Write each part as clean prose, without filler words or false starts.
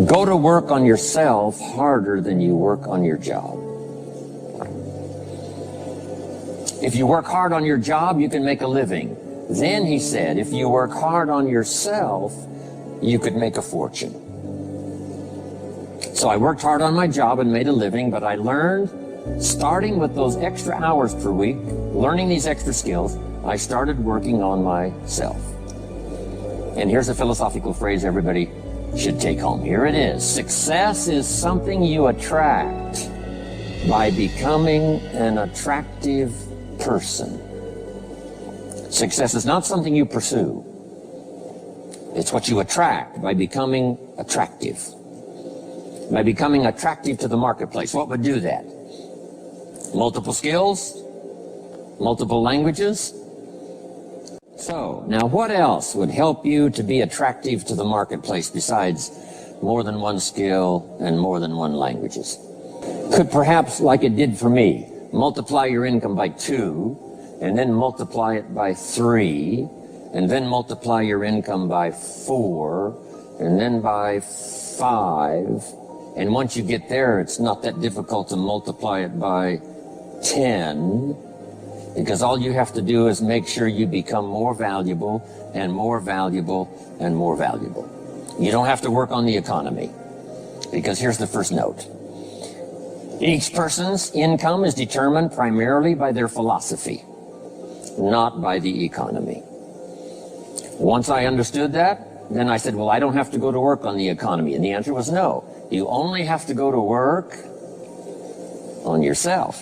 Go to work on yourself harder than you work on your job. If you work hard on your job, you can make a living. Then, he said, if you work hard on yourself, you could make a fortune. So I worked hard on my job and made a living, but I learned, starting with those extra hours per week, learning these extra skills, I started working on myself. And here's a philosophical phrase everybody should take home. Here it is. Success is something you attract by becoming an attractive person. Success is not something you pursue. It's what you attract by becoming attractive. By becoming attractive to the marketplace. What would do that? Multiple skills? Multiple languages? So, now what else would help you to be attractive to the marketplace besides more than one skill and more than one languages? Could perhaps, like it did for me, multiply your income by 2, and then multiply it by 3, and then multiply your income by 4, and then by 5, and once you get there, it's not that difficult to multiply it by 10, because all you have to do is make sure you become more valuable and more valuable and more valuable. You don't have to work on the economy, because here's the first note. Each person's income is determined primarily by their philosophy, not by the economy. Once I understood that, then I said, well, I don't have to go to work on the economy. And the answer was no. You only have to go to work on yourself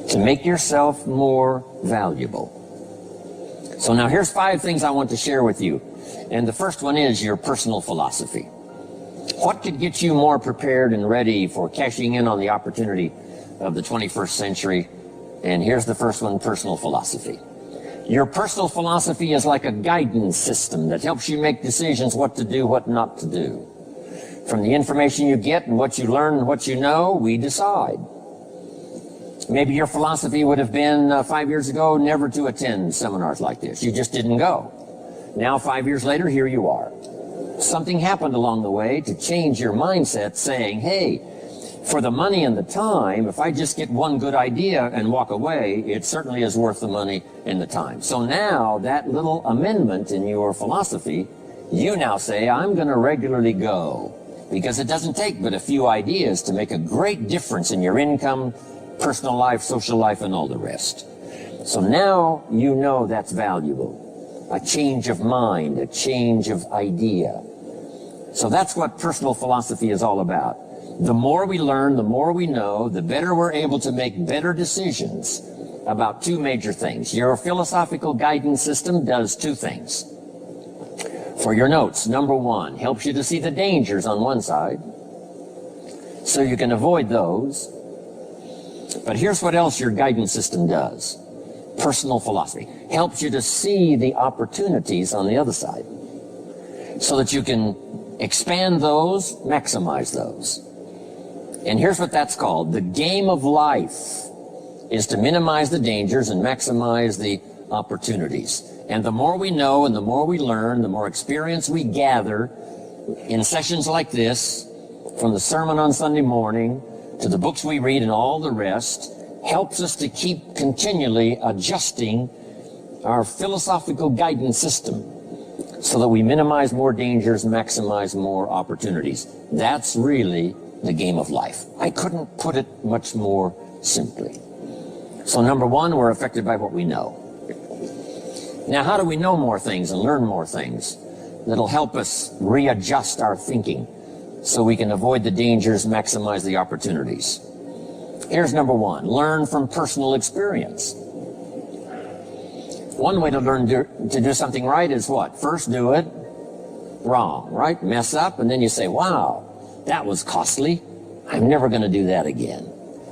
to make yourself more valuable. So now here's 5 things I want to share with you. And the first one is your personal philosophy. What could get you more prepared and ready for cashing in on the opportunity of the 21st century? And here's the first one, personal philosophy. Your personal philosophy is like a guidance system that helps you make decisions what to do, what not to do. From the information you get and what you learn and what you know, we decide. Maybe your philosophy would have been 5 years ago never to attend seminars like this. You just didn't go. Now 5 years later, here you are. Something happened along the way to change your mindset, saying, hey, for the money and the time, if I just get one good idea and walk away, it certainly is worth the money and the time. So now that little amendment in your philosophy, you now say, I'm going to regularly go, because it doesn't take but a few ideas to make a great difference in your income, personal life, social life, and all the rest. So now you know that's valuable. A change of mind, a change of idea. So that's what personal philosophy is all about. The more we learn, the more we know, the better we're able to make better decisions about 2 major things. Your philosophical guidance system does 2 things. For your notes, number 1, helps you to see the dangers on one side, so you can avoid those. But here's what else your guidance system does. Personal philosophy helps you to see the opportunities on the other side, so that you can expand those, maximize those. And here's what that's called. The game of life is to minimize the dangers and maximize the opportunities. And the more we know and the more we learn, the more experience we gather in sessions like this, from the sermon on Sunday morning to the books we read and all the rest, helps us to keep continually adjusting our philosophical guidance system so that we minimize more dangers, maximize more opportunities. That's really the game of life. I couldn't put it much more simply. So number 1, we're affected by what we know. Now, how do we know more things and learn more things that'll help us readjust our thinking so we can avoid the dangers, maximize the opportunities? Here's number 1, learn from personal experience. One way to learn to do something right is what? First do it wrong, right? Mess up, and then you say, wow, that was costly. I'm never going to do that again.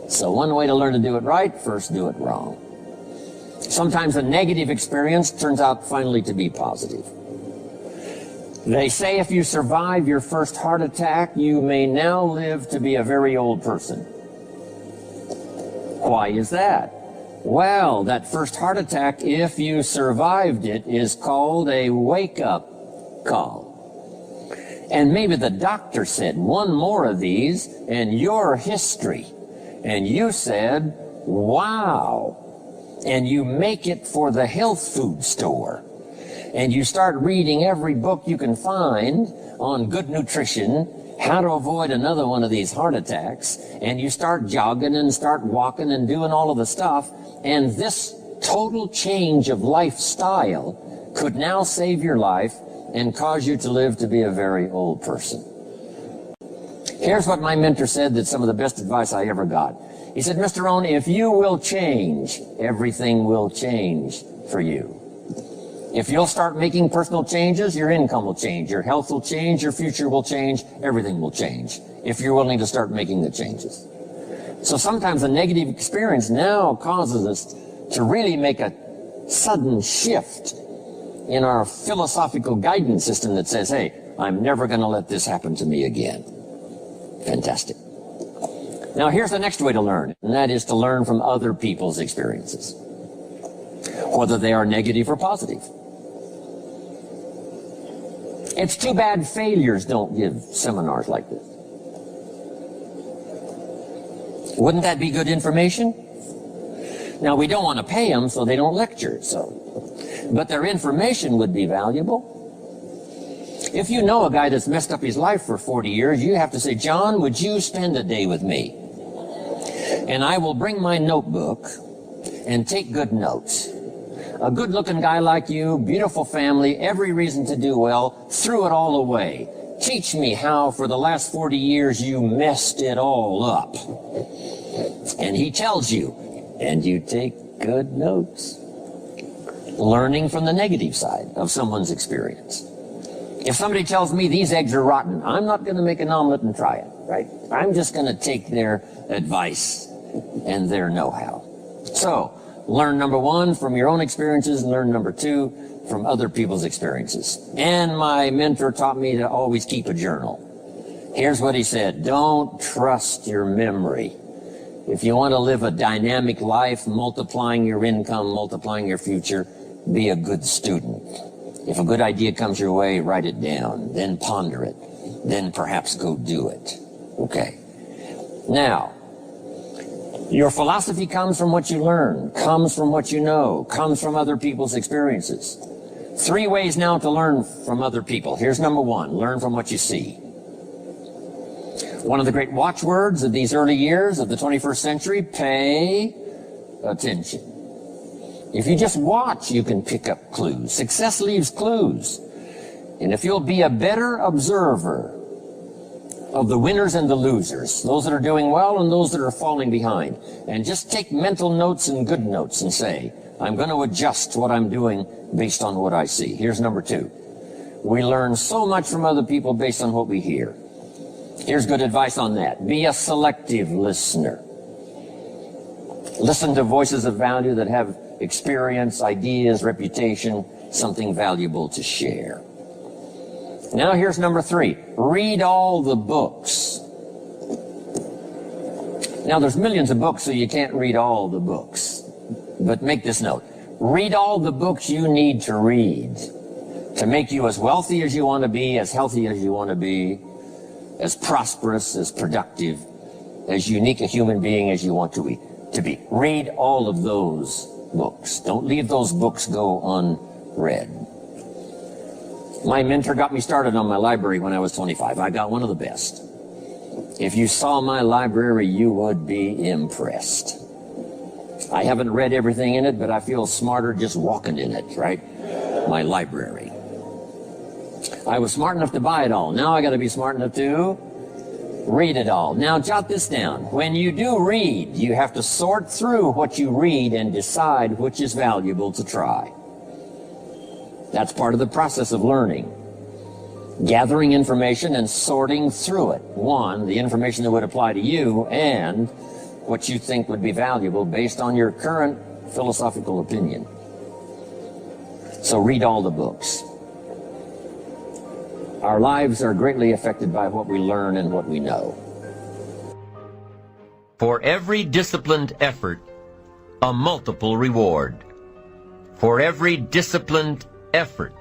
So one way to learn to do it right, first do it wrong. Sometimes a negative experience turns out finally to be positive. They say if you survive your first heart attack, you may now live to be a very old person. Why is that? Well, that first heart attack, if you survived it, is called a wake-up call. And maybe the doctor said, one more of these and you're history. And you said, wow. And you make it for the health food store. And you start reading every book you can find on good nutrition, how to avoid another one of these heart attacks. And you start jogging and start walking and doing all of the stuff. And this total change of lifestyle could now save your life and cause you to live to be a very old person. Here's what my mentor said, that's some of the best advice I ever got. He said, Mr. Rohn, if you will change, everything will change for you. If you'll start making personal changes, your income will change, your health will change, your future will change, everything will change, if you're willing to start making the changes. So sometimes a negative experience now causes us to really make a sudden shift in our philosophical guidance system that says, hey, I'm never going to let this happen to me again. Fantastic. Now here's the next way to learn, and that is to learn from other people's experiences, whether they are negative or positive. It's too bad failures don't give seminars like this. Wouldn't that be good information? Now, we don't want to pay them, so they don't lecture, but their information would be valuable. If you know a guy that's messed up his life for 40 years, you have to say, John, would you spend a day with me? And I will bring my notebook and take good notes. A good-looking guy like you, beautiful family, every reason to do well, threw it all away. Teach me how for the last 40 years you messed it all up. And he tells you, and you take good notes. Learning from the negative side of someone's experience. If somebody tells me these eggs are rotten, I'm not going to make an omelet and try it, right? I'm just going to take their advice and their know-how. So, learn number one from your own experiences, and learn number two from other people's experiences. And my mentor taught me to always keep a journal. Here's what he said, don't trust your memory. If you want to live a dynamic life, multiplying your income, multiplying your future, be a good student. If a good idea comes your way, write it down, then ponder it, then perhaps go do it. Okay. Now, your philosophy comes from what you learn, comes from what you know, comes from other people's experiences. 3 ways now to learn from other people. Here's number 1, learn from what you see. One of the great watchwords of these early years of the 21st century, pay attention. If you just watch, you can pick up clues. Success leaves clues. And if you'll be a better observer of the winners and the losers, those that are doing well and those that are falling behind, and just take mental notes and good notes and say, I'm going to adjust what I'm doing based on what I see. Here's number 2. We learn so much from other people based on what we hear. Here's good advice on that. Be a selective listener. Listen to voices of value that have experience, ideas, reputation, something valuable to share. Now here's number 3. Read all the books. Now there's millions of books, so you can't read all the books. But make this note. Read all the books you need to read to make you as wealthy as you want to be, as healthy as you want to be, as prosperous, as productive, as unique a human being as you want to be. Read all of those books. Don't leave those books go unread. My mentor got me started on my library when I was 25. I got one of the best. If you saw my library, you would be impressed. I haven't read everything in it, but I feel smarter just walking in it, right? My library. I was smart enough to buy it all. Now I got to be smart enough to read it all. Now jot this down. When you do read, you have to sort through what you read and decide which is valuable to try. That's part of the process of learning. Gathering information and sorting through it. One, the information that would apply to you, and what you think would be valuable based on your current philosophical opinion. So read all the books. Our lives are greatly affected by what we learn and what we know. For every disciplined effort, a multiple reward. For every disciplined effort,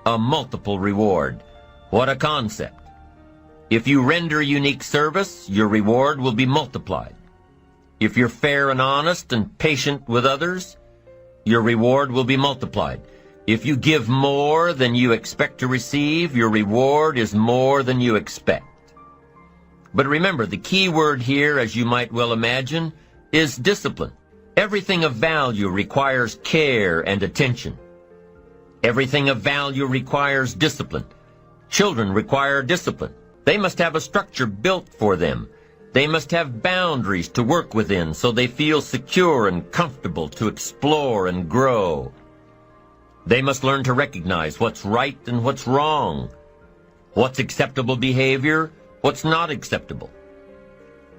a multiple reward. What a concept. If you render unique service, your reward will be multiplied. If you're fair and honest and patient with others, your reward will be multiplied. If you give more than you expect to receive, your reward is more than you expect. But remember, the key word here, as you might well imagine, is discipline. Everything of value requires care and attention. Everything of value requires discipline. Children require discipline. They must have a structure built for them. They must have boundaries to work within so they feel secure and comfortable to explore and grow. They must learn to recognize what's right and what's wrong, what's acceptable behavior, what's not acceptable.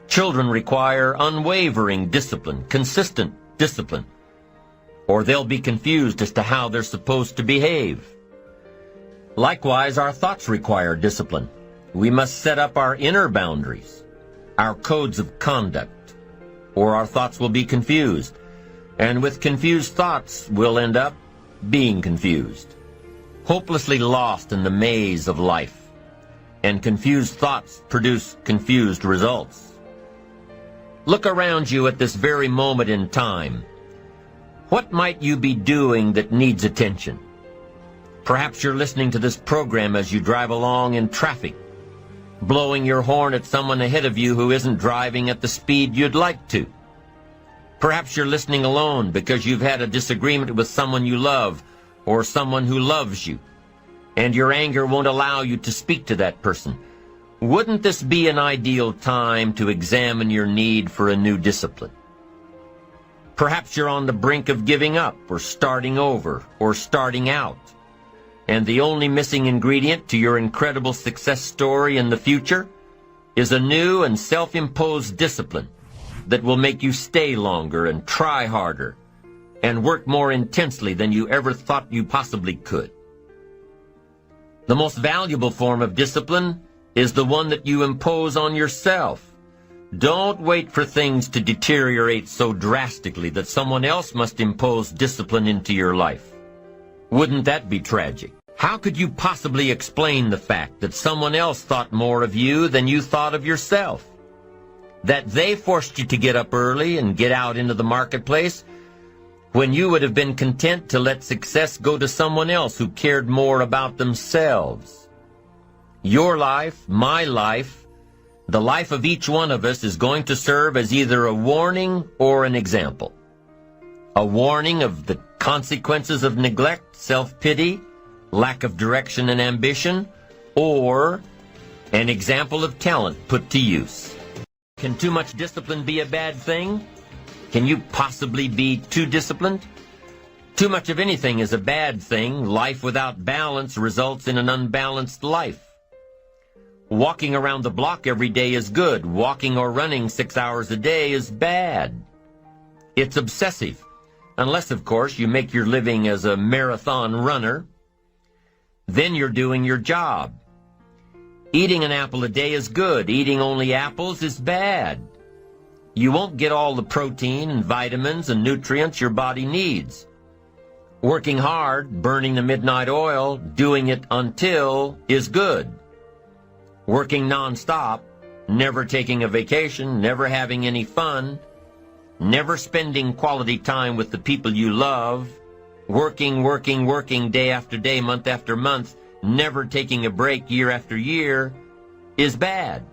Children require unwavering discipline, consistent discipline, or they'll be confused as to how they're supposed to behave. Likewise, our thoughts require discipline. We must set up our inner boundaries, our codes of conduct, or our thoughts will be confused. And with confused thoughts, we'll end up being confused, hopelessly lost in the maze of life. And confused thoughts produce confused results. Look around you at this very moment in time. What might you be doing that needs attention? Perhaps you're listening to this program as you drive along in traffic, blowing your horn at someone ahead of you who isn't driving at the speed you'd like to. Perhaps you're listening alone because you've had a disagreement with someone you love or someone who loves you, and your anger won't allow you to speak to that person. Wouldn't this be an ideal time to examine your need for a new discipline? Perhaps you're on the brink of giving up or starting over or starting out, and the only missing ingredient to your incredible success story in the future is a new and self-imposed discipline that will make you stay longer and try harder and work more intensely than you ever thought you possibly could. The most valuable form of discipline is the one that you impose on yourself. Don't wait for things to deteriorate so drastically that someone else must impose discipline into your life. Wouldn't that be tragic? How could you possibly explain the fact that someone else thought more of you than you thought of yourself? That they forced you to get up early and get out into the marketplace when you would have been content to let success go to someone else who cared more about themselves. Your life, my life, the life of each one of us is going to serve as either a warning or an example. A warning of the consequences of neglect, self-pity, lack of direction and ambition, or an example of talent put to use. Can too much discipline be a bad thing? Can you possibly be too disciplined? Too much of anything is a bad thing. Life without balance results in an unbalanced life. Walking around the block every day is good. Walking or running 6 hours a day is bad. It's obsessive. Unless, of course, you make your living as a marathon runner. Then you're doing your job. Eating an apple a day is good. Eating only apples is bad. You won't get all the protein and vitamins and nutrients your body needs. Working hard, burning the midnight oil, doing it until is good. Working nonstop, never taking a vacation, never having any fun, never spending quality time with the people you love, working day after day, month after month, never taking a break year after year, is bad.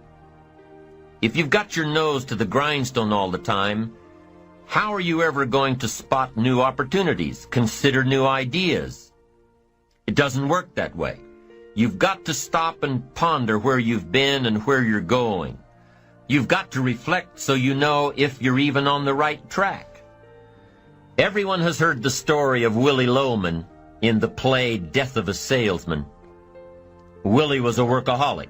If you've got your nose to the grindstone all the time, how are you ever going to spot new opportunities, consider new ideas? It doesn't work that way. You've got to stop and ponder where you've been and where you're going. You've got to reflect so you know if you're even on the right track. Everyone has heard the story of Willie Loman in the play Death of a Salesman. Willie was a workaholic.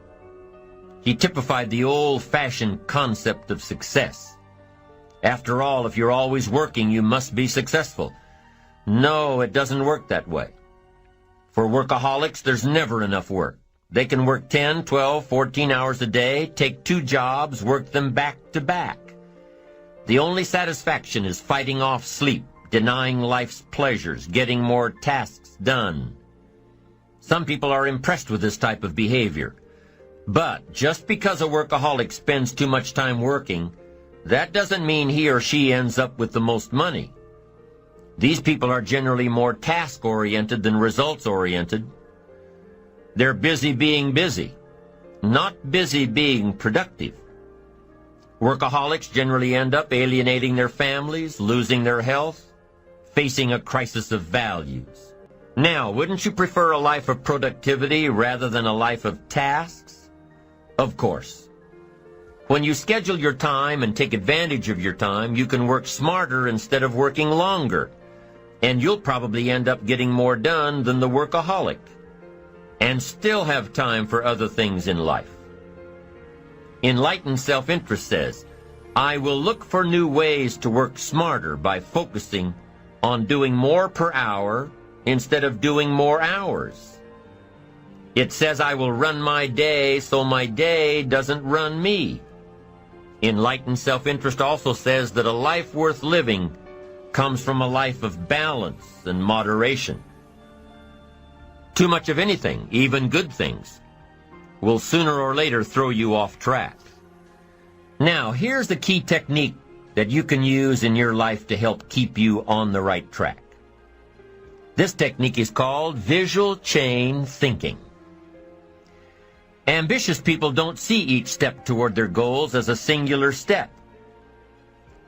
He typified the old-fashioned concept of success. After all, if you're always working, you must be successful. No, it doesn't work that way. For workaholics, there's never enough work. They can work 10, 12, 14 hours a day, take 2 jobs, work them back to back. The only satisfaction is fighting off sleep, denying life's pleasures, getting more tasks done. Some people are impressed with this type of behavior. But just because a workaholic spends too much time working, that doesn't mean he or she ends up with the most money. These people are generally more task-oriented than results-oriented. They're busy being busy, not busy being productive. Workaholics generally end up alienating their families, losing their health, facing a crisis of values. Now, wouldn't you prefer a life of productivity rather than a life of tasks? Of course. When you schedule your time and take advantage of your time, you can work smarter instead of working longer, and you'll probably end up getting more done than the workaholic, and still have time for other things in life. Enlightened self-interest says, I will look for new ways to work smarter by focusing on doing more per hour instead of doing more hours. It says I will run my day so my day doesn't run me. Enlightened self-interest also says that a life worth living comes from a life of balance and moderation. Too much of anything, even good things, will sooner or later throw you off track. Now, here's the key technique that you can use in your life to help keep you on the right track. This technique is called visual chain thinking. Ambitious people don't see each step toward their goals as a singular step.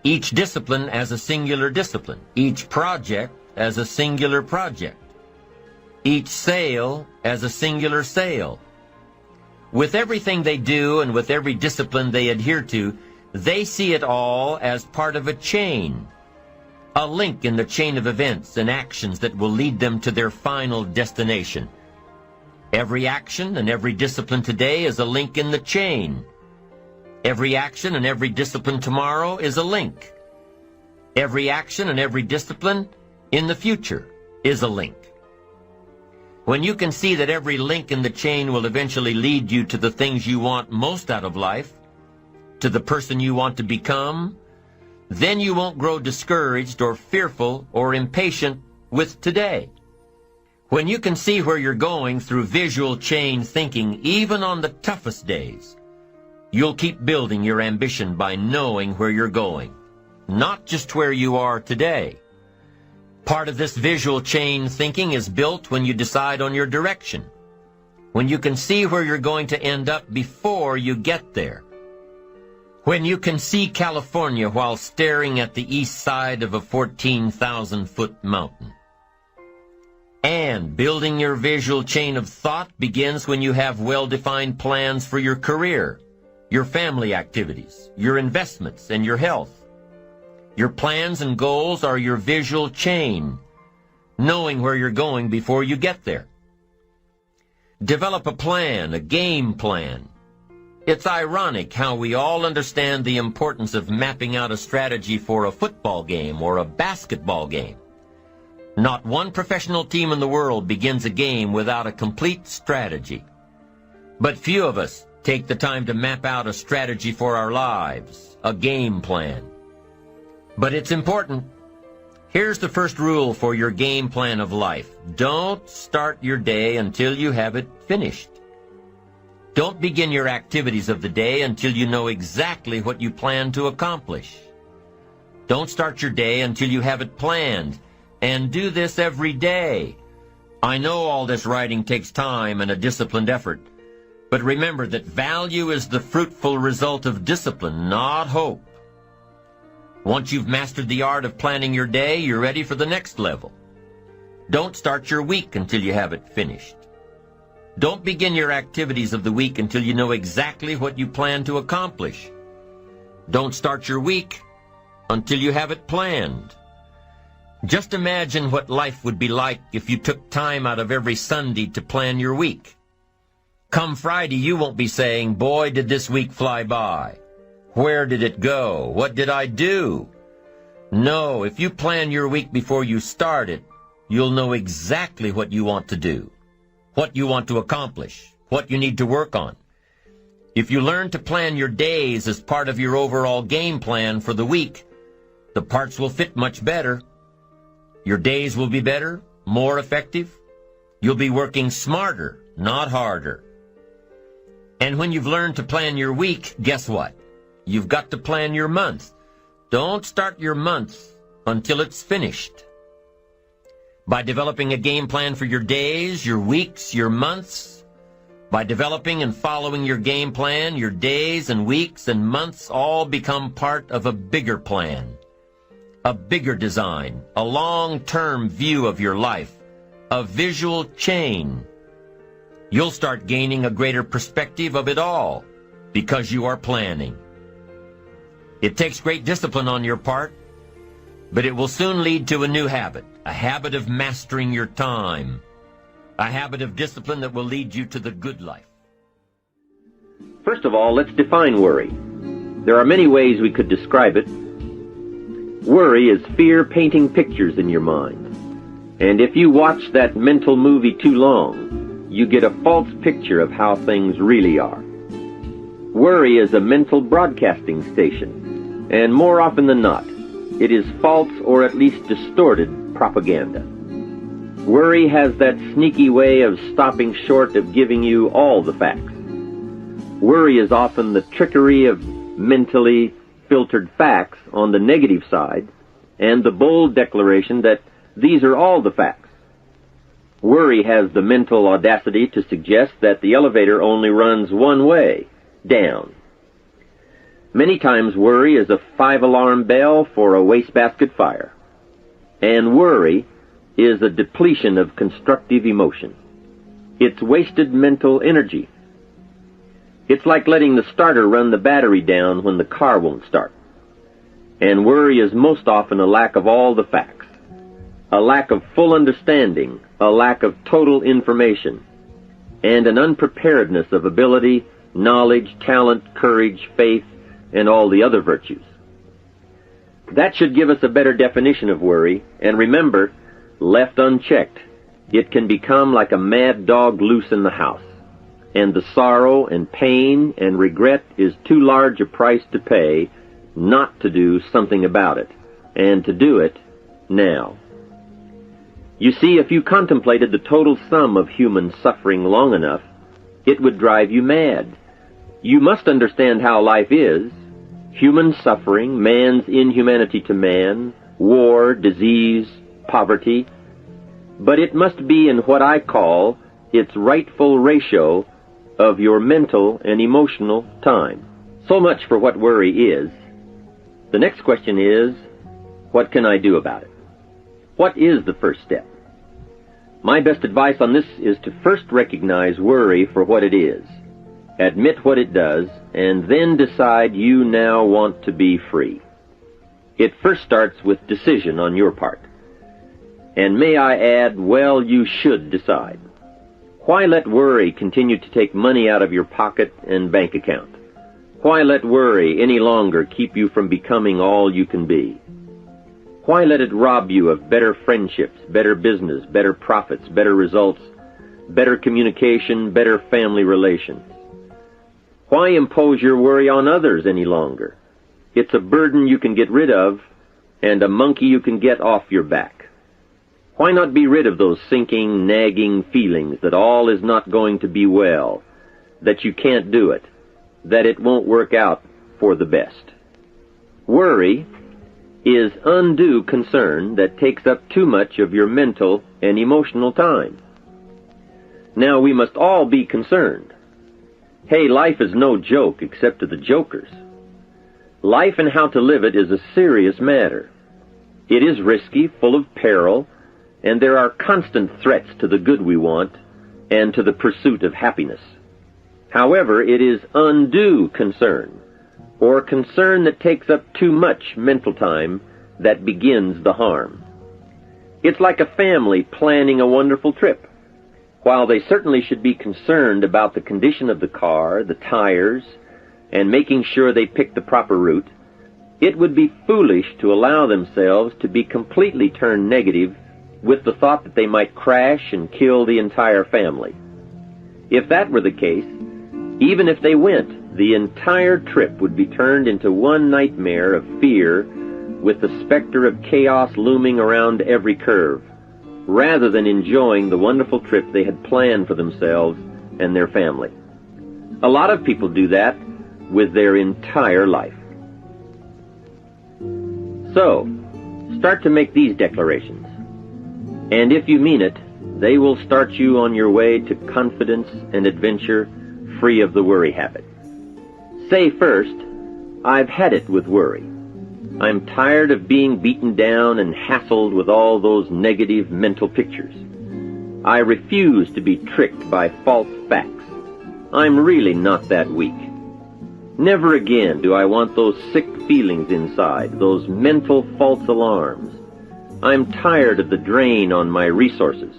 Each discipline as a singular discipline. Each project as a singular project. Each sale as a singular sale. With everything they do and with every discipline they adhere to, they see it all as part of a chain. A link in the chain of events and actions that will lead them to their final destination. Every action and every discipline today is a link in the chain. Every action and every discipline tomorrow is a link. Every action and every discipline in the future is a link. When you can see that every link in the chain will eventually lead you to the things you want most out of life, to the person you want to become, then you won't grow discouraged or fearful or impatient with today. When you can see where you're going through visual chain thinking, even on the toughest days, you'll keep building your ambition by knowing where you're going, not just where you are today. Part of this visual chain thinking is built when you decide on your direction, when you can see where you're going to end up before you get there. When you can see California while staring at the east side of a 14,000-foot mountain. And building your visual chain of thought begins when you have well-defined plans for your career, your family activities, your investments, and your health. Your plans and goals are your visual chain, knowing where you're going before you get there. Develop a plan, a game plan. It's ironic how we all understand the importance of mapping out a strategy for a football game or a basketball game. Not one professional team in the world begins a game without a complete strategy. But few of us take the time to map out a strategy for our lives, a game plan. But it's important. Here's the first rule for your game plan of life. Don't start your day until you have it finished. Don't begin your activities of the day until you know exactly what you plan to accomplish. Don't start your day until you have it planned. And do this every day. I know all this writing takes time and a disciplined effort, but remember that value is the fruitful result of discipline, not hope. Once you've mastered the art of planning your day, you're ready for the next level. Don't start your week until you have it finished. Don't begin your activities of the week until you know exactly what you plan to accomplish. Don't start your week until you have it planned. Just imagine what life would be like if you took time out of every Sunday to plan your week. Come Friday, you won't be saying, boy, did this week fly by. Where did it go? What did I do? No, if you plan your week before you start it, you'll know exactly what you want to do, what you want to accomplish, what you need to work on. If you learn to plan your days as part of your overall game plan for the week, the parts will fit much better. Your days will be better, more effective. You'll be working smarter, not harder. And when you've learned to plan your week, guess what? You've got to plan your month. Don't start your month until it's finished. By developing a game plan for your days, your weeks, your months, by developing and following your game plan, your days and weeks and months all become part of a bigger plan, a bigger design, a long-term view of your life, a visual chain. You'll start gaining a greater perspective of it all because you are planning. It takes great discipline on your part, but it will soon lead to a new habit, a habit of mastering your time, a habit of discipline that will lead you to the good life. First of all, let's define worry. There are many ways we could describe it. Worry is fear painting pictures in your mind. And if you watch that mental movie too long, you get a false picture of how things really are. Worry is a mental broadcasting station, and more often than not, it is false or at least distorted propaganda. Worry has that sneaky way of stopping short of giving you all the facts. Worry is often the trickery of mentally filtered facts on the negative side and the bold declaration that these are all the facts. Worry has the mental audacity to suggest that the elevator only runs one way, down. Many times worry is a 5-alarm bell for a wastebasket fire. And worry is a depletion of constructive emotion. It's wasted mental energy. It's like letting the starter run the battery down when the car won't start. And worry is most often a lack of all the facts, a lack of full understanding, a lack of total information, and an unpreparedness of ability, knowledge, talent, courage, faith, and all the other virtues. That should give us a better definition of worry, and remember, left unchecked, it can become like a mad dog loose in the house, and the sorrow and pain and regret is too large a price to pay not to do something about it, and to do it now. You see, if you contemplated the total sum of human suffering long enough, it would drive you mad. You must understand how life is: human suffering, man's inhumanity to man, war, disease, poverty, but it must be in what I call its rightful ratio of your mental and emotional time. So much for what worry is. The next question is, what can I do about it? What is the first step? My best advice on this is to first recognize worry for what it is, admit what it does, and then decide you now want to be free. It first starts with decision on your part. And may I add, well, you should decide. Why let worry continue to take money out of your pocket and bank account? Why let worry any longer keep you from becoming all you can be? Why let it rob you of better friendships, better business, better profits, better results, better communication, better family relations? Why impose your worry on others any longer? It's a burden you can get rid of and a monkey you can get off your back. Why not be rid of those sinking, nagging feelings that all is not going to be well, that you can't do it, that it won't work out for the best? Worry is undue concern that takes up too much of your mental and emotional time. Now, we must all be concerned. Hey, life is no joke except to the jokers. Life and how to live it is a serious matter. It is risky, full of peril, and there are constant threats to the good we want and to the pursuit of happiness. However, it is undue concern, or concern that takes up too much mental time, that begins the harm. It's like a family planning a wonderful trip. While they certainly should be concerned about the condition of the car, the tires, and making sure they pick the proper route, it would be foolish to allow themselves to be completely turned negative with the thought that they might crash and kill the entire family. If that were the case, even if they went, the entire trip would be turned into one nightmare of fear, with the specter of chaos looming around every curve, rather than enjoying the wonderful trip they had planned for themselves and their family. A lot of people do that with their entire life. So, start to make these declarations. And if you mean it, they will start you on your way to confidence and adventure, free of the worry habit. Say first, I've had it with worry. I'm tired of being beaten down and hassled with all those negative mental pictures. I refuse to be tricked by false facts. I'm really not that weak. Never again do I want those sick feelings inside, those mental false alarms. I'm tired of the drain on my resources.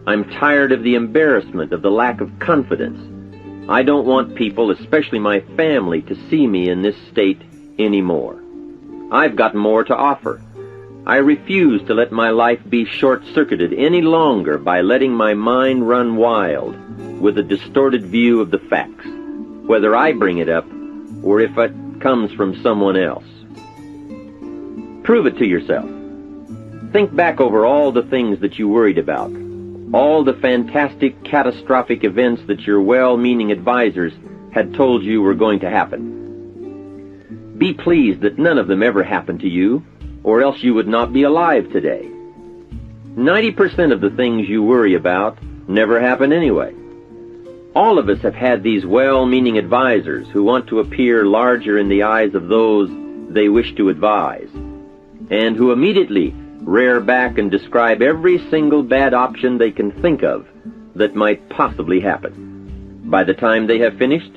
I'm tired of the embarrassment of the lack of confidence. I don't want people, especially my family, to see me in this state anymore. I've got more to offer. I refuse to let my life be short-circuited any longer by letting my mind run wild with a distorted view of the facts, whether I bring it up or if it comes from someone else. Prove it to yourself. Think back over all the things that you worried about, all the fantastic, catastrophic events that your well-meaning advisors had told you were going to happen. Be pleased that none of them ever happened to you, or else you would not be alive today. 90% of the things you worry about never happen anyway. All of us have had these well-meaning advisors who want to appear larger in the eyes of those they wish to advise, and who immediately rear back and describe every single bad option they can think of that might possibly happen. By the time they have finished,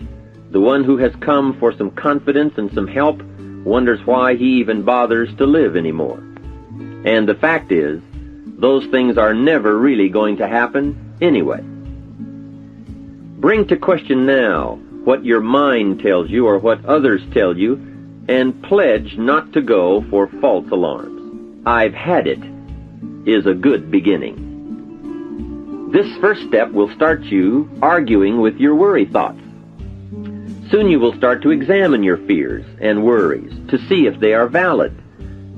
the one who has come for some confidence and some help wonders why he even bothers to live anymore. And the fact is, those things are never really going to happen anyway. Bring to question now what your mind tells you or what others tell you, and pledge not to go for false alarms. I've had it is a good beginning. This first step will start you arguing with your worry thoughts. Soon you will start to examine your fears and worries to see if they are valid,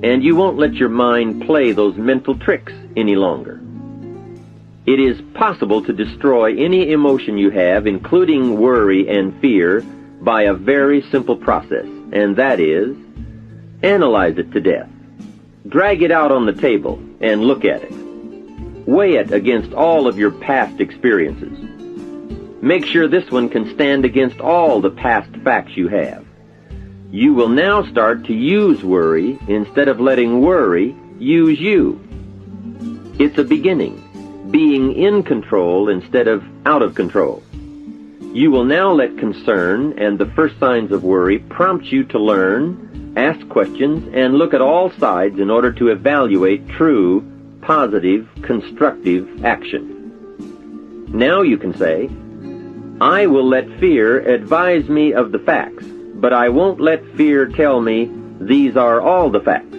and you won't let your mind play those mental tricks any longer. It is possible to destroy any emotion you have, including worry and fear, by a very simple process, and that is, analyze it to death. Drag it out on the table and look at it. Weigh it against all of your past experiences. Make sure this one can stand against all the past facts you have. You will now start to use worry instead of letting worry use you. It's a beginning, being in control instead of out of control. You will now let concern and the first signs of worry prompt you to learn, ask questions, and look at all sides in order to evaluate true, positive, constructive action. Now you can say, I will let fear advise me of the facts, but I won't let fear tell me these are all the facts.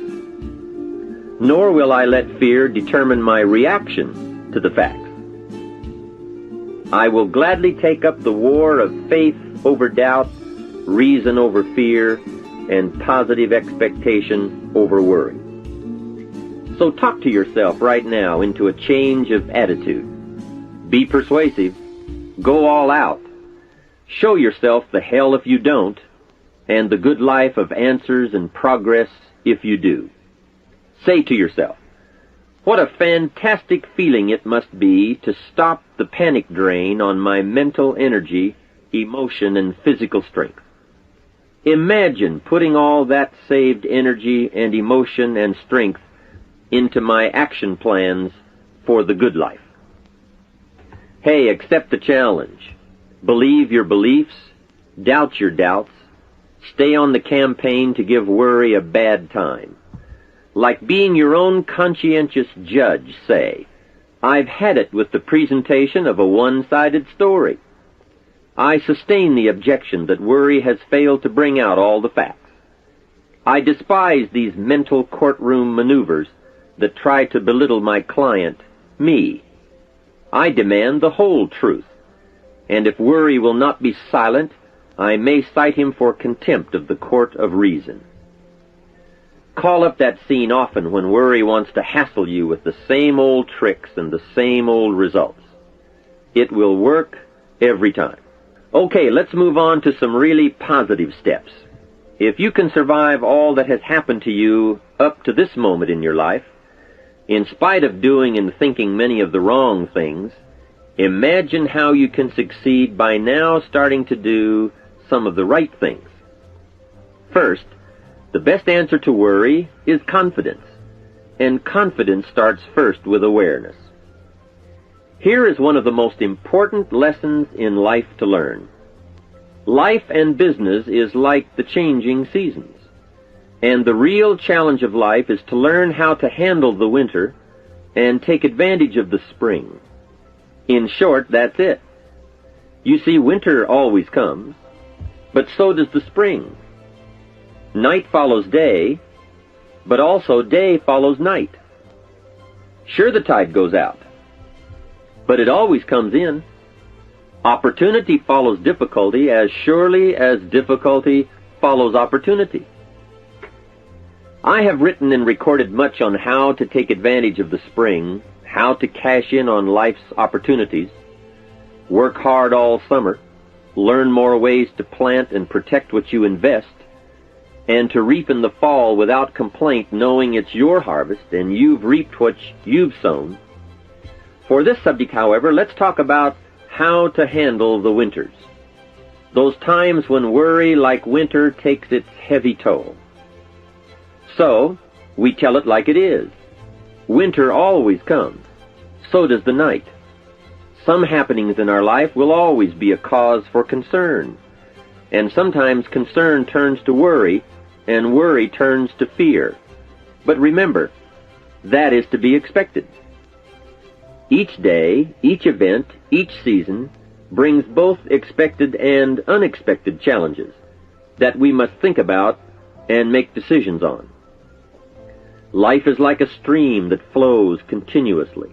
Nor will I let fear determine my reaction to the facts. I will gladly take up the war of faith over doubt, reason over fear, and positive expectation over worry. So talk to yourself right now into a change of attitude. Be persuasive. Go all out. Show yourself the hell if you don't, and the good life of answers and progress if you do. Say to yourself, what a fantastic feeling it must be to stop the panic drain on my mental energy, emotion, and physical strength. Imagine putting all that saved energy and emotion and strength into my action plans for the good life. Hey, accept the challenge. Believe your beliefs, doubt your doubts, stay on the campaign to give worry a bad time. Like being your own conscientious judge, say, I've had it with the presentation of a one-sided story. I sustain the objection that worry has failed to bring out all the facts. I despise these mental courtroom maneuvers that try to belittle my client, me. I demand the whole truth, and if worry will not be silent, I may cite him for contempt of the court of reason. Call up that scene often when worry wants to hassle you with the same old tricks and the same old results. It will work every time. Okay, let's move on to some really positive steps. If you can survive all that has happened to you up to this moment in your life, in spite of doing and thinking many of the wrong things, imagine how you can succeed by now starting to do some of the right things. First, the best answer to worry is confidence, and confidence starts first with awareness. Here is one of the most important lessons in life to learn. Life and business is like the changing seasons, and the real challenge of life is to learn how to handle the winter and take advantage of the spring. In short, that's it. You see, winter always comes, but so does the spring. Night follows day, but also day follows night. Sure, the tide goes out, but it always comes in. Opportunity follows difficulty as surely as difficulty follows opportunity. I have written and recorded much on how to take advantage of the spring, how to cash in on life's opportunities, work hard all summer, learn more ways to plant and protect what you invest, and to reap in the fall without complaint, knowing it's your harvest and you've reaped what you've sown. For this subject, however, let's talk about how to handle the winters. Those times when worry, like winter, takes its heavy toll. So, we tell it like it is. Winter always comes. So does the night. Some happenings in our life will always be a cause for concern. And sometimes concern turns to worry, and worry turns to fear. But remember, that is to be expected. Each day, each event, each season brings both expected and unexpected challenges that we must think about and make decisions on. Life is like a stream that flows continuously.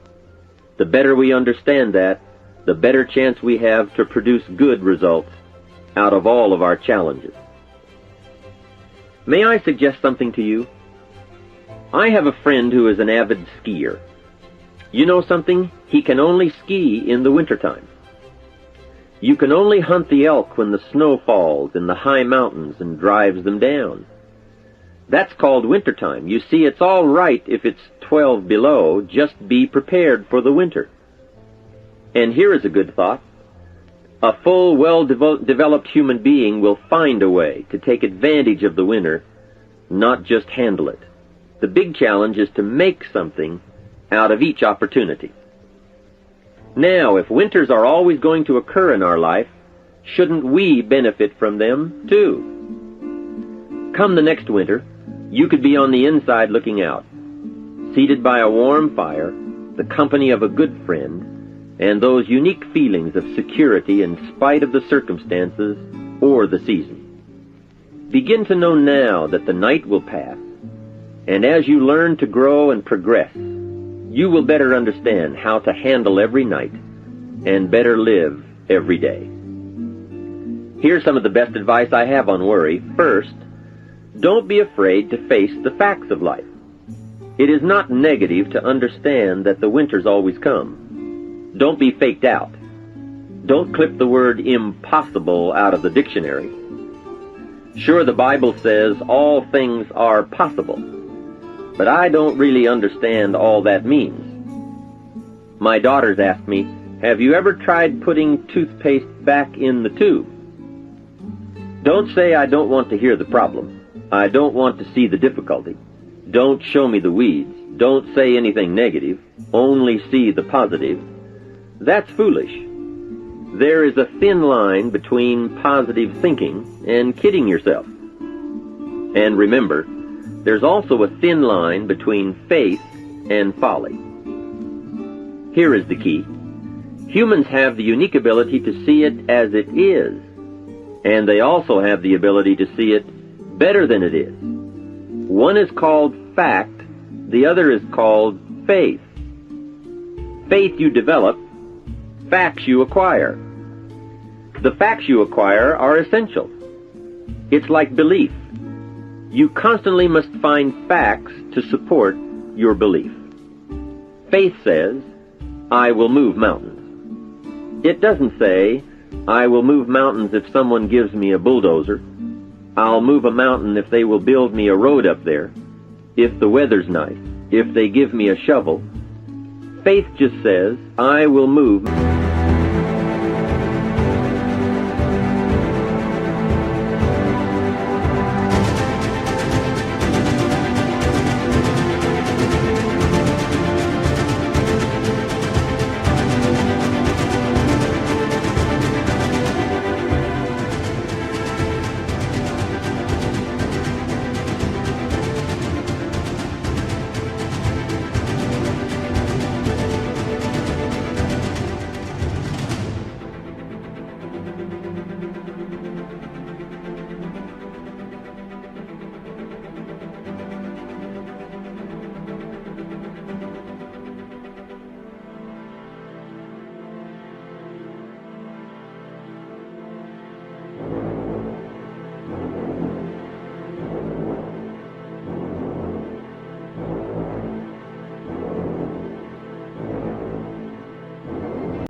The better we understand that, the better chance we have to produce good results out of all of our challenges. May I suggest something to you? I have a friend who is an avid skier. You know something? He can only ski in the wintertime. You can only hunt the elk when the snow falls in the high mountains and drives them down. That's called wintertime. You see, it's all right if it's 12 below. Just be prepared for the winter. And here is a good thought. A full, well-developed human being will find a way to take advantage of the winter, not just handle it. The big challenge is to make something out of each opportunity. Now, if winters are always going to occur in our life, shouldn't we benefit from them too? Come the next winter, you could be on the inside looking out, seated by a warm fire, the company of a good friend, and those unique feelings of security in spite of the circumstances or the season. Begin to know now that the night will pass, and as you learn to grow and progress, you will better understand how to handle every night and better live every day. Here's some of the best advice I have on worry. First, don't be afraid to face the facts of life. It is not negative to understand that the winters always come. Don't be faked out. Don't clip the word impossible out of the dictionary. Sure, the Bible says all things are possible, but I don't really understand all that means. My daughters ask me, have you ever tried putting toothpaste back in the tube? Don't say I don't want to hear the problem. I don't want to see the difficulty. Don't show me the weeds. Don't say anything negative. Only see the positive. That's foolish. There is a thin line between positive thinking and kidding yourself. And remember, there's also a thin line between faith and folly. Here is the key. Humans have the unique ability to see it as it is, and they also have the ability to see it better than it is. One is called fact, the other is called faith. Faith you develop, facts you acquire. The facts you acquire are essential. It's like belief. You constantly must find facts to support your belief. Faith says, I will move mountains. It doesn't say, I will move mountains if someone gives me a bulldozer. I'll move a mountain if they will build me a road up there. If the weather's nice, if they give me a shovel. Faith just says, I will move.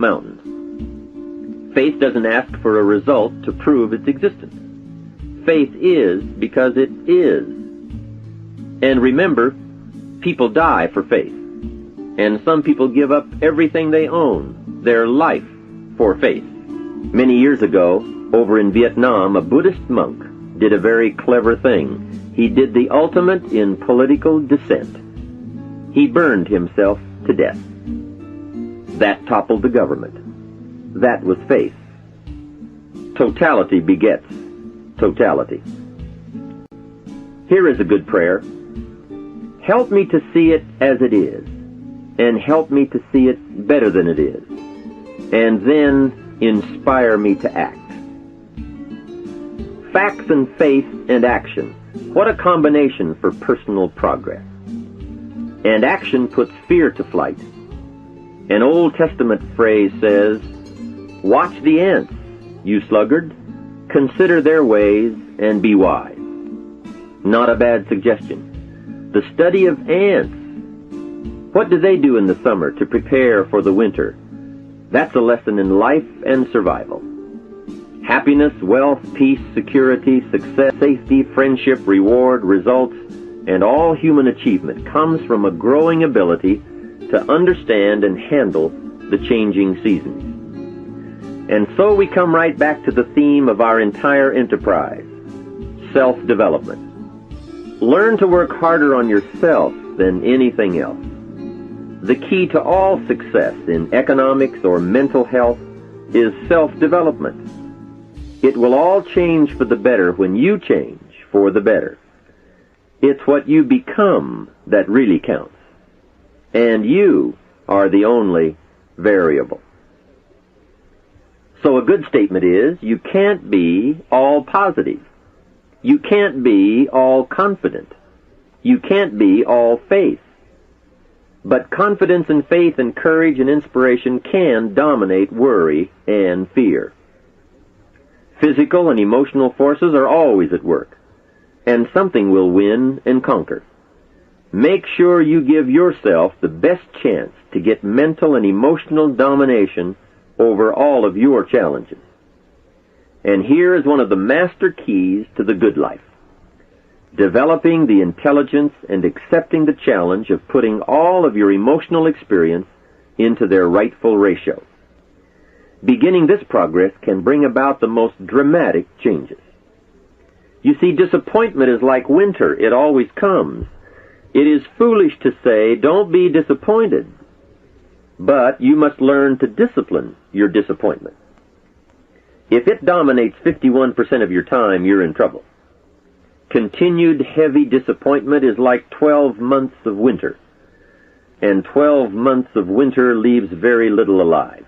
Mountains. Faith doesn't ask for a result to prove its existence. Faith is because it is. And remember, people die for faith. And some people give up everything they own, their life, for faith. Many years ago, over in Vietnam, a Buddhist monk did a very clever thing. He did the ultimate in political dissent. He burned himself to death. That toppled the government. That was faith. Totality begets totality. Here is a good prayer. Help me to see it as it is, and help me to see it better than it is, and then inspire me to act. Facts and faith and action. What a combination for personal progress. And action puts fear to flight. An Old Testament phrase says, watch the ants, you sluggard. Consider their ways and be wise. Not a bad suggestion. The study of ants. What do they do in the summer to prepare for the winter? That's a lesson in life and survival. Happiness, wealth, peace, security, success, safety, friendship, reward, results, and all human achievement comes from a growing ability to understand and handle the changing seasons. And so we come right back to the theme of our entire enterprise, self-development. Learn to work harder on yourself than anything else. The key to all success in economics or mental health is self-development. It will all change for the better when you change for the better. It's what you become that really counts. And you are the only variable. So a good statement is, you can't be all positive. You can't be all confident. You can't be all faith. But confidence and faith and courage and inspiration can dominate worry and fear. Physical and emotional forces are always at work, and something will win and conquer. Make sure you give yourself the best chance to get mental and emotional domination over all of your challenges. And here is one of the master keys to the good life. Developing the intelligence and accepting the challenge of putting all of your emotional experience into their rightful ratio. Beginning this progress can bring about the most dramatic changes. You see, disappointment is like winter. It always comes. It is foolish to say, don't be disappointed. But you must learn to discipline your disappointment. If it dominates 51% of your time, you're in trouble. Continued heavy disappointment is like 12 months of winter. And 12 months of winter leaves very little alive.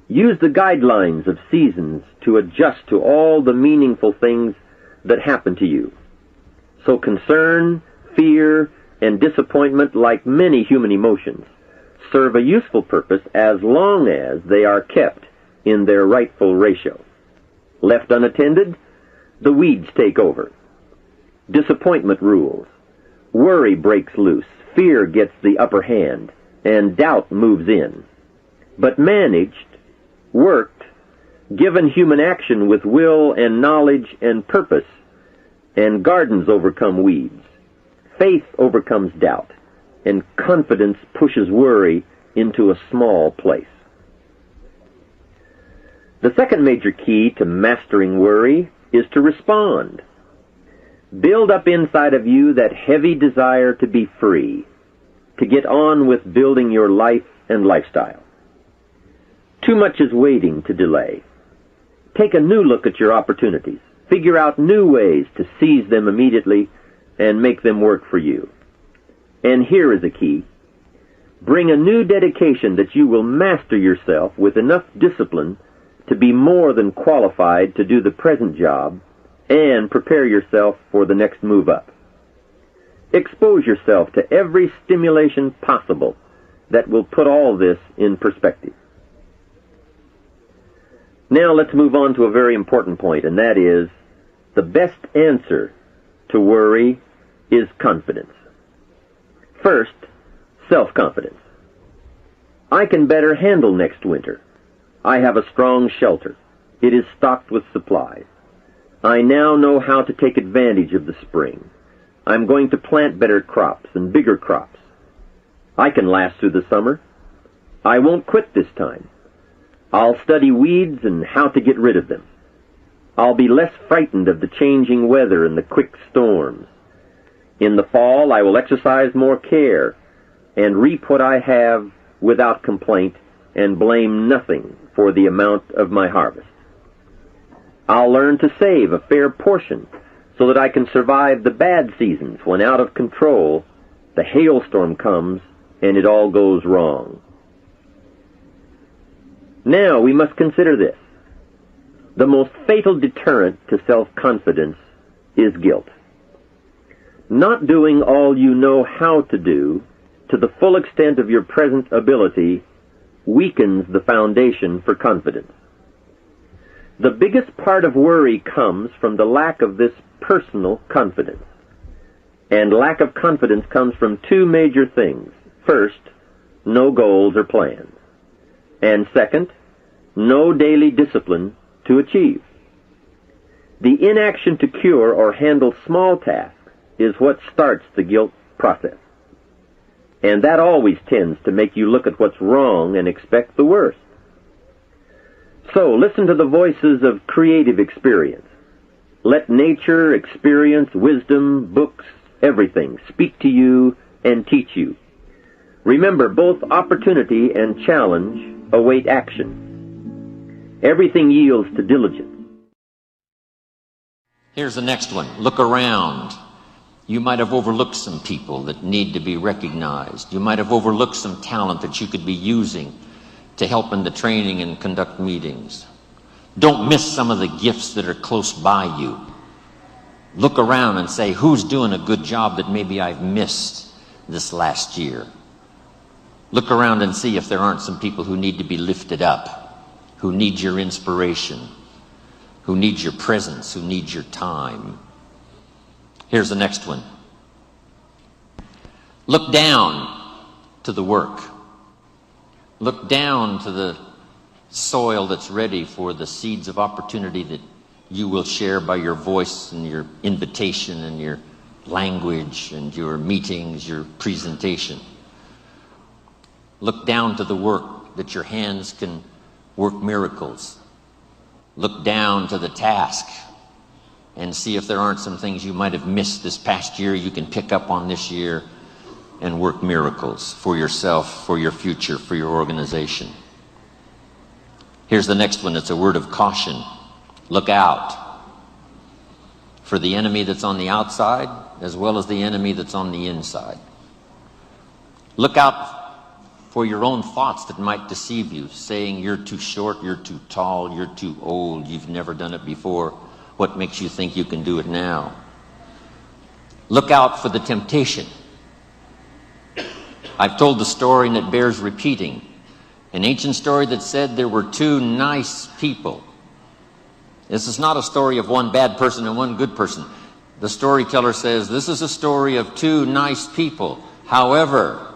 Use the guidelines of seasons to adjust to all the meaningful things that happen to you. So concern, fear, and disappointment, like many human emotions, serve a useful purpose as long as they are kept in their rightful ratio. Left unattended, the weeds take over. Disappointment rules. Worry breaks loose. Fear gets the upper hand, and doubt moves in. But managed, worked, given human action with will and knowledge and purpose, and gardens overcome weeds. Faith overcomes doubt, and confidence pushes worry into a small place. The second major key to mastering worry is to respond. Build up inside of you that heavy desire to be free, to get on with building your life and lifestyle. Too much is waiting to delay. Take a new look at your opportunities. Figure out new ways to seize them immediately and make them work for you. And here is a key. Bring a new dedication that you will master yourself with enough discipline to be more than qualified to do the present job and prepare yourself for the next move up. Expose yourself to every stimulation possible that will put all this in perspective. Now let's move on to a very important point, and that is the best answer to worry is confidence. First, self-confidence. I can better handle next winter. I have a strong shelter. It is stocked with supplies. I now know how to take advantage of the spring. I'm going to plant better crops and bigger crops. I can last through the summer. I won't quit this time. I'll study weeds and how to get rid of them. I'll be less frightened of the changing weather and the quick storms. In the fall, I will exercise more care and reap what I have without complaint and blame nothing for the amount of my harvest. I'll learn to save a fair portion so that I can survive the bad seasons when out of control the hailstorm comes and it all goes wrong. Now we must consider this. The most fatal deterrent to self-confidence is guilt. Not doing all you know how to do to the full extent of your present ability weakens the foundation for confidence. The biggest part of worry comes from the lack of this personal confidence. And lack of confidence comes from two major things. First, no goals or plans. And second, no daily discipline to achieve. The inaction to cure or handle small tasks is what starts the guilt process. And that always tends to make you look at what's wrong and expect the worst. So listen to the voices of creative experience. Let nature, experience, wisdom, books, everything speak to you and teach you. Remember, both opportunity and challenge await action. Everything yields to diligence. Here's the next one. Look around. You might have overlooked some people that need to be recognized. You might have overlooked some talent that you could be using to help in the training and conduct meetings. Don't miss some of the gifts that are close by you. Look around and say, who's doing a good job that maybe I've missed this last year? Look around and see if there aren't some people who need to be lifted up, who need your inspiration, who need your presence, who need your time. Here's the next one. Look down to the work. Look down to the soil that's ready for the seeds of opportunity that you will share by your voice and your invitation and your language and your meetings, your presentation. Look down to the work that your hands can work miracles. Look down to the task and see if there aren't some things you might have missed this past year you can pick up on this year and work miracles for yourself, for your future, for your organization. Here's the next one. It's a word of caution. Look out for the enemy that's on the outside as well as the enemy that's on the inside. Look out for your own thoughts that might deceive you, saying you're too short, you're too tall, you're too old, you've never done it before. What makes you think you can do it now? Look out for the temptation. I've told the story and it bears repeating. An ancient story that said there were two nice people. This is not a story of one bad person and one good person. The storyteller says this is a story of two nice people. However,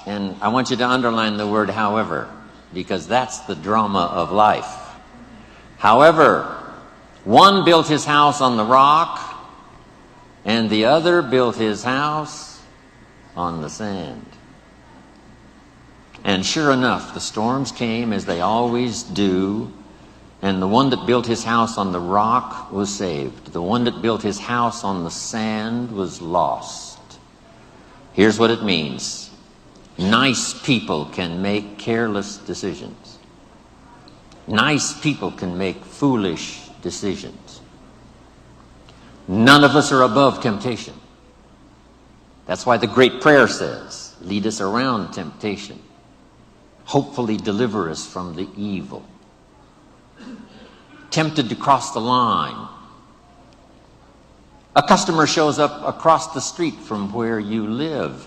and I want you to underline the word however. because that's the drama of life. However, one built his house on the rock, and the other built his house on the sand. And sure enough, the storms came as they always do, and the one that built his house on the rock was saved. The one that built his house on the sand was lost. Here's what it means. Nice people can make careless decisions. Nice people can make foolish decisions. None of us are above temptation. That's why the great prayer says, lead us around temptation. Hopefully deliver us from the evil. Tempted to cross the line. A customer shows up across the street from where you live.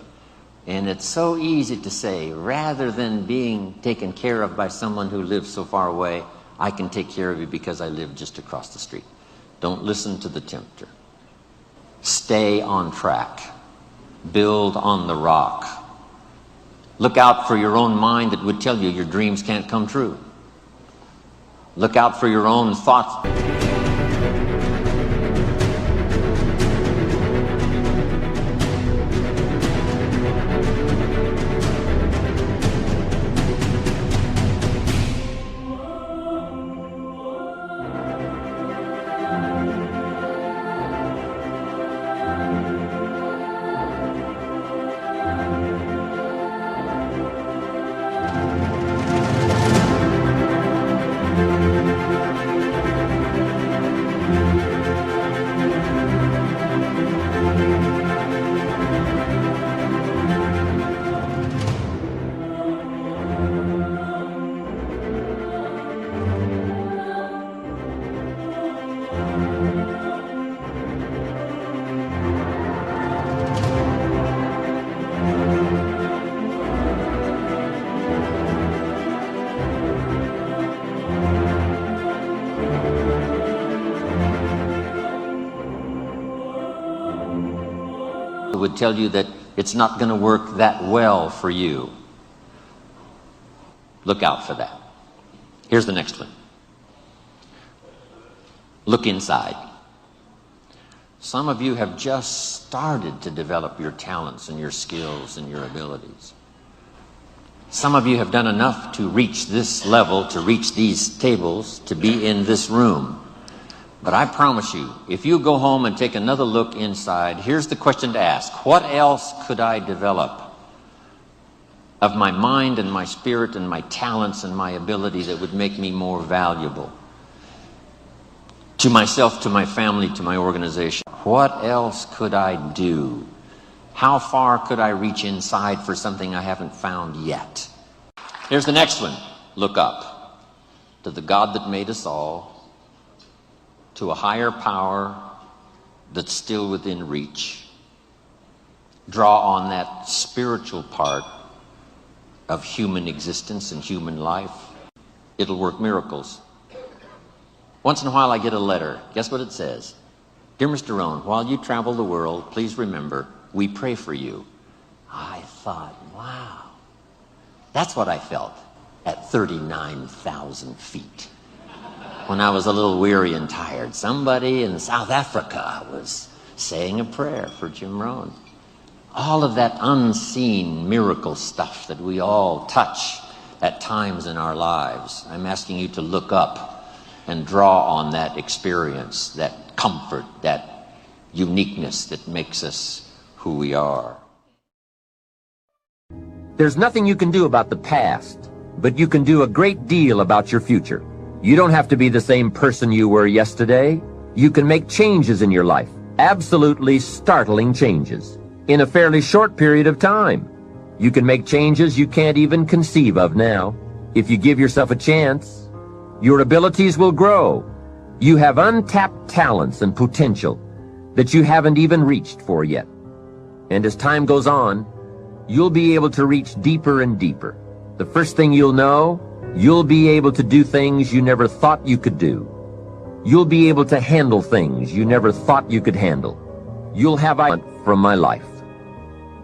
And it's so easy to say, rather than being taken care of by someone who lives so far away, I can take care of you because I live just across the street. Don't listen to the tempter. Stay on track. Build on the rock. Look out for your own mind that would tell you your dreams can't come true. Look out for your own thoughts. Would tell you that it's not going to work that well for you. Look out for that. Here's the next one. Look inside. Some of you have just started to develop your talents and your skills and your abilities. Some of you have done enough to reach this level, to reach these tables, to be in this room. But I promise you, if you go home and take another look inside, here's the question to ask. What else could I develop of my mind and my spirit and my talents and my ability that would make me more valuable to myself, to my family, to my organization? What else could I do? How far could I reach inside for something I haven't found yet? Here's the next one. Look up to the God that made us all, to a higher power that's still within reach. Draw on that spiritual part of human existence and human life. It'll work miracles. Once in a while I get a letter. Guess what it says? Dear Mr. Rohn, while you travel the world, please remember, we pray for you. I thought, wow. That's what I felt at 39,000 feet. When I was a little weary and tired, somebody in South Africa was saying a prayer for Jim Rohn. All of that unseen miracle stuff that we all touch at times in our lives. I'm asking you to look up and draw on that experience, that comfort, that uniqueness that makes us who we are. There's nothing you can do about the past, but you can do a great deal about your future. You don't have to be the same person you were yesterday. You can make changes in your life, absolutely startling changes, in a fairly short period of time. You can make changes you can't even conceive of now. If you give yourself a chance, your abilities will grow. You have untapped talents and potential that you haven't even reached for yet. And as time goes on, you'll be able to reach deeper and deeper. The first thing you'll know, you'll be able to do things you never thought you could do. You'll be able to handle things you never thought you could handle. You'll have from my life.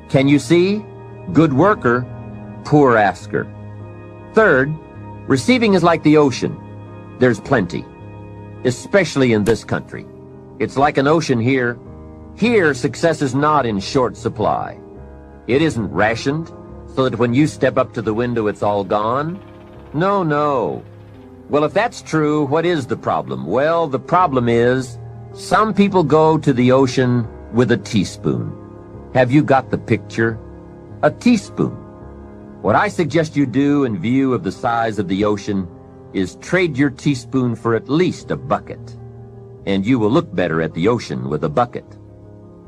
Can you see? Good worker, poor asker. Third, Receiving is like the ocean. There's plenty, especially in this country. It's like an ocean here. Here, success is not in short supply. It isn't rationed, so that when you step up to the window, it's all gone. No, no. Well, if that's true, what is the problem? Well, the problem is some people go to the ocean with a teaspoon. Have you got the picture? A teaspoon. What I suggest you do in view of the size of the ocean is trade your teaspoon for at least a bucket. And you will look better at the ocean with a bucket.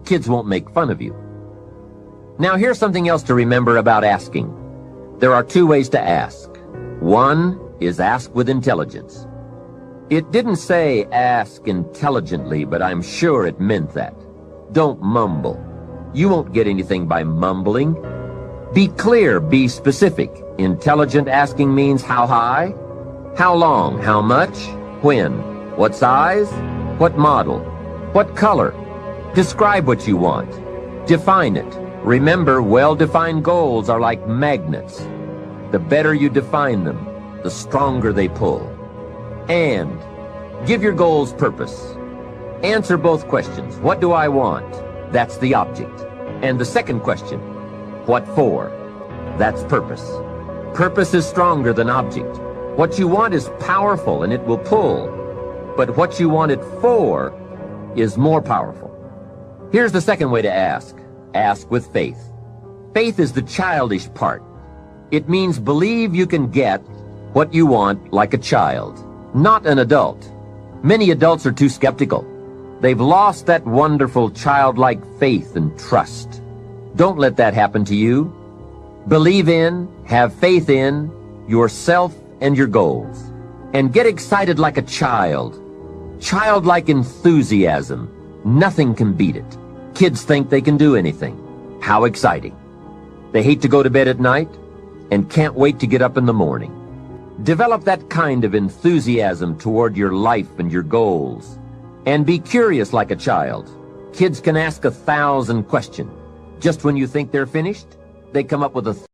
Kids won't make fun of you. Now, here's something else to remember about asking. There are two ways to ask. One is ask with intelligence. It didn't say ask intelligently, but I'm sure it meant that. Don't mumble. You won't get anything by mumbling. Be clear, be specific. Intelligent asking means how high, how long, how much, when, what size, what model, what color. Describe what you want. Define it. Remember, well-defined goals are like magnets. The better you define them, the stronger they pull. And give your goals purpose. Answer both questions. What do I want? That's the object. And the second question, what for? That's purpose. Purpose is stronger than object. What you want is powerful and it will pull. But what you want it for is more powerful. Here's the second way to ask. Ask with faith. Faith is the childish part. It means believe you can get what you want like a child, not an adult. Many adults are too skeptical. They've lost that wonderful childlike faith and trust. Don't let that happen to you. Believe in, have faith in yourself and your goals. And get excited like a child. Childlike enthusiasm. Nothing can beat it. Kids think they can do anything. How exciting. They hate to go to bed at night and can't wait to get up in the morning. Develop that kind of enthusiasm toward your life and your goals. And be curious like a child. Kids can ask 1,000 questions. Just when you think they're finished, they come up with